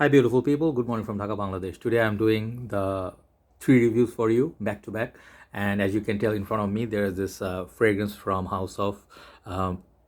Hi, beautiful people. Good morning from Dhaka, Bangladesh. Today I'm doing the three reviews for you back to back. And as you can tell in front of me, there is this fragrance from House of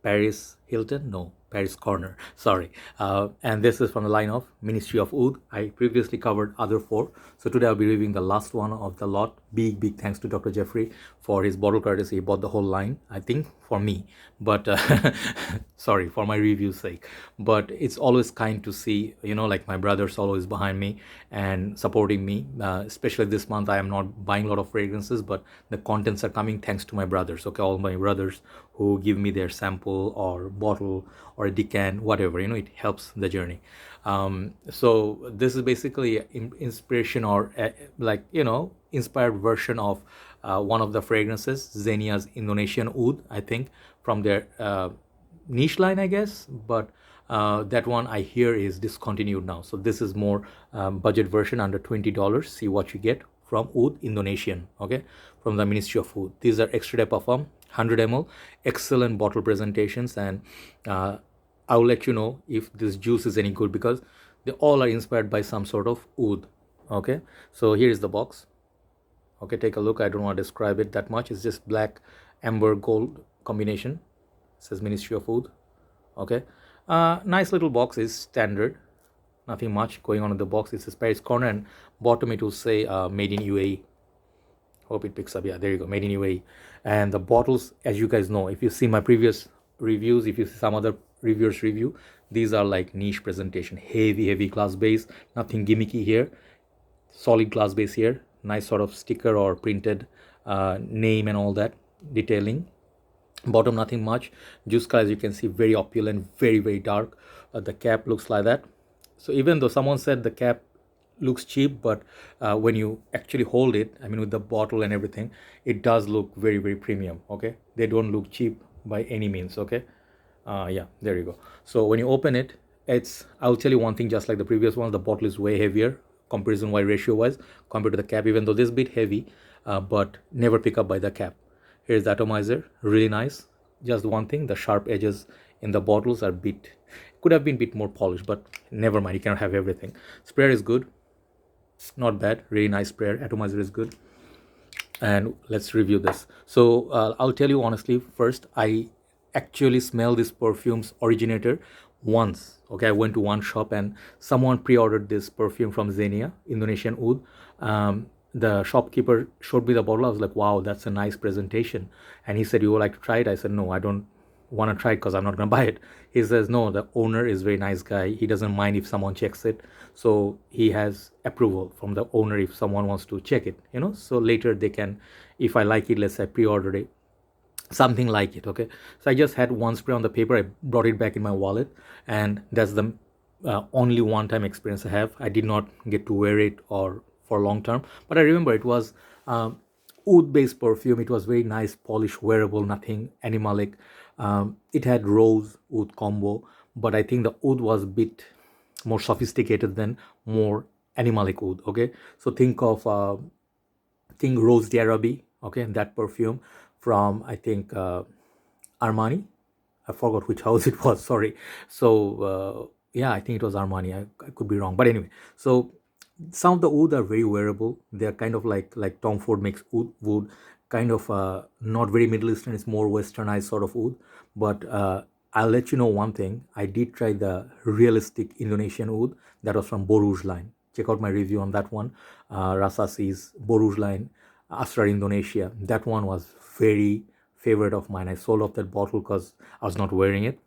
Paris Hilton. No, Paris Corner. Sorry. And this is from the line of Ministry of Oud. I previously covered other four. So today I'll be reviewing the last one of the lot. Big thanks to Dr. Jeffrey for his bottle courtesy. He bought the whole line, I think, for me. But sorry, for my review's sake. But it's always kind to see, like my brother's always behind me and supporting me. Especially this month, I am not buying a lot of fragrances, but the contents are coming thanks to my brothers. Okay, all my brothers who give me their sample or bottle or a decant, whatever, it helps the journey. So this is basically inspiration or inspired version of one of the fragrances, Zegna's Indonesian Oud, I think, from their niche line, I guess. But that one I hear is discontinued now. So this is more budget version under $20. See what you get from Oud Indonesian, okay, from the Ministry of Oud. These are extra de parfum, 100 ml, excellent bottle presentations, and I'll let you know if this juice is any good because they all are inspired by some sort of oud. Okay, so here is the box. Okay, take a look. I don't want to describe it that much. It's just black, amber, gold combination. It says Ministry of Oud. Okay, nice little box is standard. Nothing much going on in the box. It says Paris Corner, and bottom it will say made in UAE. Hope it picks up. Yeah, there you go, made in UAE. And the bottles, as you guys know, if you see my previous reviews, if you see some other reviewers review, these are like niche presentation, heavy glass base, nothing gimmicky here, solid glass base here, nice sort of sticker or printed name and all that detailing. Bottom nothing much. Juice color, as you can see, very opulent, very dark. The cap looks like that. So even though someone said the cap looks cheap, but when you actually hold it, I mean with the bottle and everything, it does look very premium. Okay, they don't look cheap by any means. Okay, yeah, there you go. So when you open it, I'll tell you one thing, just like the previous one, the bottle is way heavier comparison wise, ratio wise, compared to the cap, even though this bit heavy, but never pick up by the cap. Here's the atomizer, really nice. Just one thing, the sharp edges in the bottles are could have been a bit more polished, but never mind, you cannot have everything. Sprayer is good, not bad, really nice sprayer. Atomizer is good. And let's review this. So I'll tell you honestly, first, I actually smell this perfume's originator once. Okay, I went to one shop and someone pre-ordered this perfume from Zegna Indonesian Oud. The shopkeeper showed me the bottle. I was like, wow, that's a nice presentation. And he said, you would like to try it? I said, no, I don't want to try it because I'm not going to buy it. He says, no, the owner is a very nice guy. He doesn't mind if someone checks it. So he has approval from the owner if someone wants to check it, so later they can, if I like it, let's say I pre-ordered it, something like it. Okay, so I just had one spray on the paper. I brought it back in my wallet, and that's the only one-time experience I have. I did not get to wear it or for long term, but I remember it was oud based perfume. It was very nice, polished, wearable, nothing animalic. It had rose oud combo, but I think the oud was a bit more sophisticated than more animalic oud. Okay, so think of Rose d'Araby. Okay, that perfume from, I think, Armani. I forgot which house it was, sorry. So yeah, I think it was Armani. I could be wrong, but anyway, so some of the oud are very wearable. They're kind of like Tom Ford makes wood, kind of not very Middle Eastern. It's more westernized sort of oud. But I'll let you know one thing. I did try the realistic Indonesian oud that was from Borouge line. Check out my review on that one. Rasasi's Borouge line, Asrar Indonesia. That one was very favorite of mine. I sold off that bottle because I was not wearing it.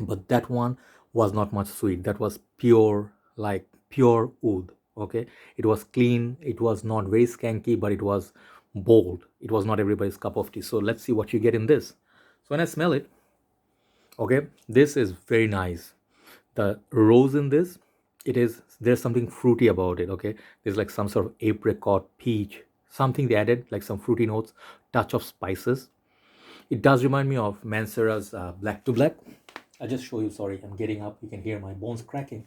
But that one was not much sweet. That was pure oud. Okay, it was clean. It was not very skanky, but it was bold. It was not everybody's cup of tea. So let's see what you get in this. So when I smell it, okay, this is very nice. The rose in this, there's something fruity about it. Okay, there's like some sort of apricot, peach, something they added, like some fruity notes, touch of spices. It does remind me of Mancera's Black to Black. I'll just show you. Sorry, I'm getting up. You can hear my bones cracking.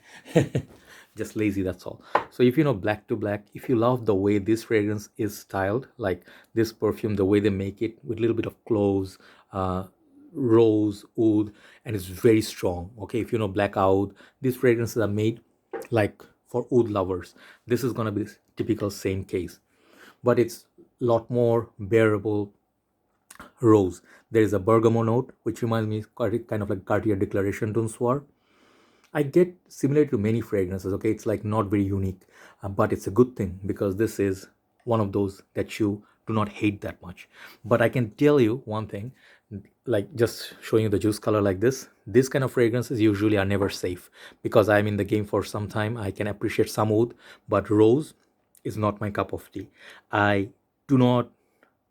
Just lazy, that's all. So if you know Black to Black, if you love the way this fragrance is styled, like this perfume, the way they make it with a little bit of cloves, rose, oud, and it's very strong. Okay, if you know Black Oud, these fragrances are made like for oud lovers, this is gonna be typical same case, but it's a lot more bearable rose. There is a bergamot note, which reminds me kind of like Cartier Declaration D'un Soir. I get similar to many fragrances, okay? It's like not very unique, but it's a good thing because this is one of those that you do not hate that much. But I can tell you one thing, like just showing you the juice color like this kind of fragrances usually are never safe because I'm in the game for some time. I can appreciate some oud, but rose is not my cup of tea. I do not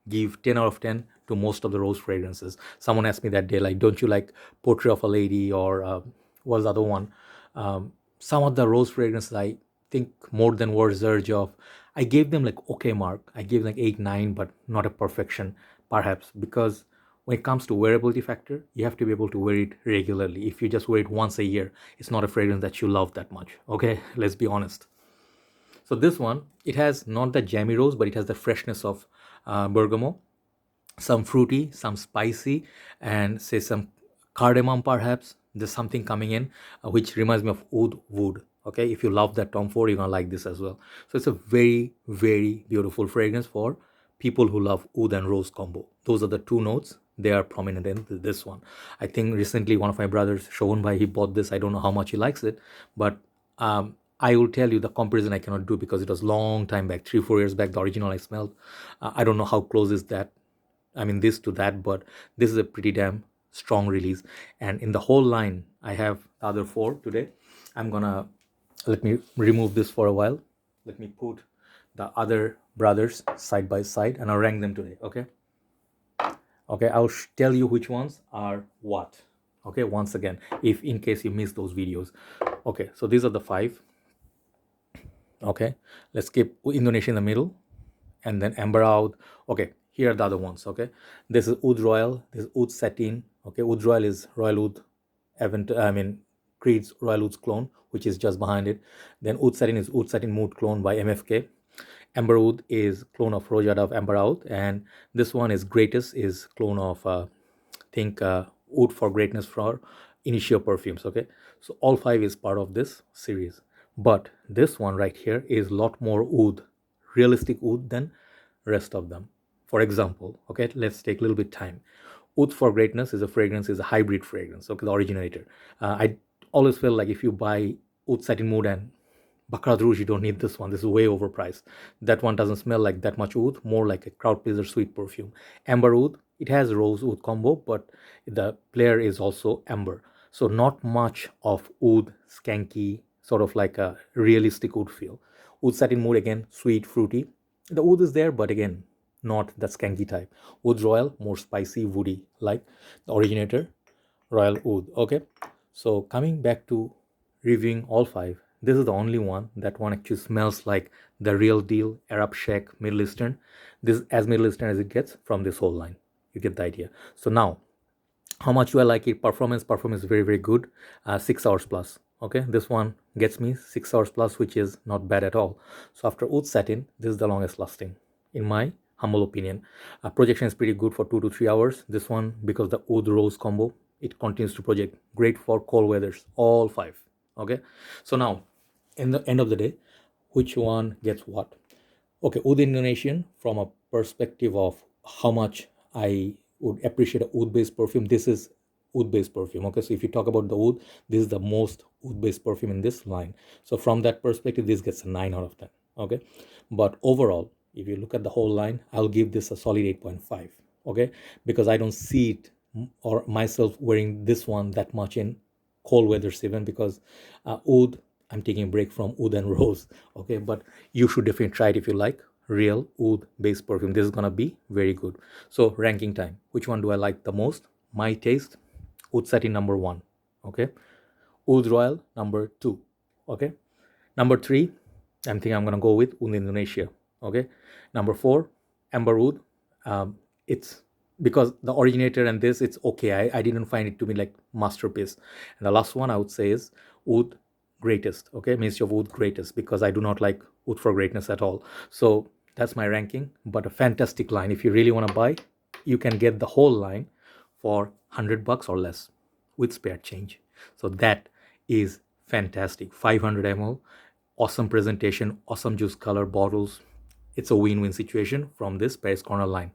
give 10 out of 10 to most of the rose fragrances. Someone asked me that day, like, don't you like Portrait of a Lady or what's the other one? Some of the rose fragrances, I think more than words urge of, I gave them like okay mark. I gave like 8, 9, but not a perfection, perhaps, because when it comes to wearability factor, you have to be able to wear it regularly. If you just wear it once a year, it's not a fragrance that you love that much. Okay, let's be honest. So this one, it has not the jammy rose, but it has the freshness of bergamot, some fruity, some spicy, and say some cardamom perhaps. There's something coming in, which reminds me of oud wood. Okay, if you love that Tom Ford, you're gonna like this as well. So it's a very, very beautiful fragrance for people who love oud and rose combo. Those are the two notes. They are prominent in this one. I think recently one of my brothers, Shogun Bhai, he bought this. I don't know how much he likes it, but I will tell you the comparison I cannot do because it was long time back, 3-4 years back. The original I smelled. I don't know how close is that. I mean this to that, but this is a pretty damn strong release. And in the whole line, I have the other 4 today. I'm gonna let me remove this for a while. Let me put the other brothers side by side and I'll rank them today. Okay, I'll tell you which ones are what. Okay, once again, if in case you missed those videos. Okay, so these are the 5. Okay, let's keep Indonesia in the middle and then Amber Oud. Okay, here are the other ones. Okay, this is Oud Royal, this is Oud Satin. Okay, Oud Royal is Royal Oud, Creed's Royal Oud's clone, which is just behind it. Then Oud Satin is Oud Satin Mood clone by MFK. Amber Oud is clone of Rojada of Amber Oud, and this one is Greatest is clone of Oud for Greatness for Initio Perfumes. Okay, so all 5 is part of this series, but this one right here is a lot more oud, realistic oud than rest of them. For example, okay, let's take a little bit time. Oud for Greatness is a hybrid fragrance. Okay, the originator. I always feel like if you buy Oud Satin Mood and Baccarat Rouge, you don't need this one. This is way overpriced. That one doesn't smell like that much oud, more like a crowd pleaser sweet perfume. Amber Oud, it has rose oud combo, but the player is also amber. So not much of oud, skanky, sort of like a realistic oud feel. Oud Satin Mood, again, sweet, fruity. The oud is there, but again, not that skanky type. Oud Royal, more spicy, woody, like the originator, Royal Oud. Okay, so coming back to reviewing all 5, this is the only one that one actually smells like the real deal Arab Sheikh Middle Eastern. This is as Middle Eastern as it gets from this whole line. You get the idea. So now, how much do I like it? Performance is very, very good. 6 hours plus. Okay, this one gets me 6 hours plus, which is not bad at all. So after Oud Satin, this is the longest lasting, in my humble opinion. Projection is pretty good for 2 to 3 hours. This one, because the Oud Rose combo, it continues to project. Great for cold weathers, all 5. Okay, so now, in the end of the day, which one gets what? Okay, Oud Indonesian, from a perspective of how much I would appreciate a oud based perfume, this is oud based perfume. Okay, so if you talk about the oud, this is the most oud based perfume in this line. So from that perspective, this gets a 9 out of 10. Okay, but overall, if you look at the whole line, I'll give this a solid 8.5. Okay, because I don't see it or myself wearing this one that much in cold weathers, even because oud, I'm taking a break from oud and rose. Okay, but you should definitely try it if you like real oud based perfume. This is gonna be very good. So ranking time, which one do I like the most? My taste, Oud Satin number 1. Okay, Oud Royal number 2. Okay, number 3, I'm thinking I'm gonna go with Oud Indonesia. Okay, number 4, Amber Oud. It's because the originator and this, it's okay. I didn't find it to be like masterpiece. And the last one I would say is Oud Greatest. Okay, Ministry of Oud Greatest, because I do not like Oud for Greatness at all. So that's my ranking, but a fantastic line. If you really want to buy, you can get the whole line for $100 or less with spare change. So that is fantastic. 500 ml, awesome presentation, awesome juice color bottles. It's a win-win situation from this Paris Corner line.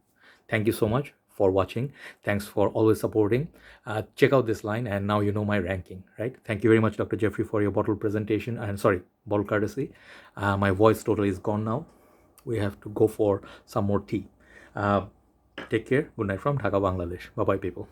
Thank you so much for watching. Thanks for always supporting. Check out this line, and now you know my ranking, right? Thank you very much, Dr. Jeffrey, for your bottle presentation, and sorry, bottle courtesy. My voice totally is gone now. We have to go for some more tea. Take care. Good night from Dhaka, Bangladesh. Bye bye, people.